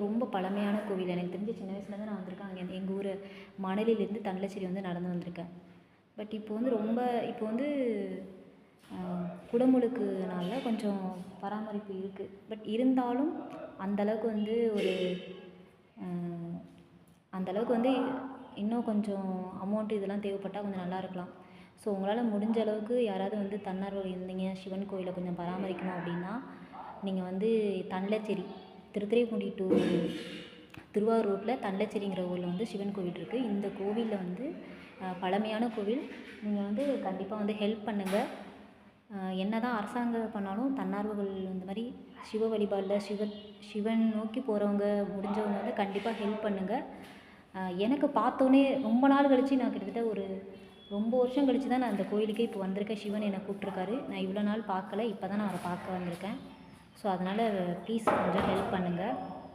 ரொம்ப பழமையான கோவில். எனக்கு தெரிஞ்சு சின்ன வயசுலேருந்து நான் வந்திருக்கேன். அங்கே எங்கள் ஊர் மணலிலேருந்து தண்டலச்சேரி வந்து நடந்து வந்திருக்கேன். பட் இப்போ வந்து இப்போ வந்து குடமுழுக்குனால கொஞ்சம் பராமரிப்பு இருக்குது. பட் இருந்தாலும் அந்தளவுக்கு வந்து அந்தளவுக்கு வந்து இன்னும் கொஞ்சம் அமௌண்ட்டு இதெல்லாம் தேவைப்பட்டால் கொஞ்சம் நல்லா இருக்கலாம். ஸோ உங்களால் முடிஞ்ச அளவுக்கு யாராவது வந்து தன்னார்வலர் இருந்தீங்க, சிவன் கோயிலை கொஞ்சம் பராமரிக்கணும் அப்படின்னா, நீங்கள் வந்து தண்டலச்சேரி திருத்துறைப்பூண்டி டு திருவாரூர் ரோட்டில் தண்டலச்சேரிங்கிற ஊரில் வந்து சிவன் கோவில் இருக்குது. இந்த கோவிலில் வந்து பழமையான கோவில். நீங்கள் வந்து கண்டிப்பாக வந்து ஹெல்ப் பண்ணுங்கள். என்ன தான் அரசாங்கம் பண்ணாலும் தன்னார்வலர்கள் இந்த மாதிரி சிவ வழிபாடில் சிவன் நோக்கி போகிறவங்க முடிஞ்சவங்க வந்து கண்டிப்பாக ஹெல்ப் பண்ணுங்கள். எனக்கு பார்த்தோன்னே ரொம்ப நாள் கழித்து நான் கிட்டத்தட்ட ரொம்ப வருஷம் கழித்து தான் நான் அந்த கோயிலுக்கே இப்போ வந்திருக்கேன். சிவன் என்னை கூப்பிட்ருக்காரு. நான் இவ்வளோ நாள் பார்க்கல. இப்போ தான் நான் அவரை பார்க்க வந்திருக்கேன். ஸோ அதனால் ப்ளீஸ் கொஞ்சம் ஹெல்ப் பண்ணுங்கள்.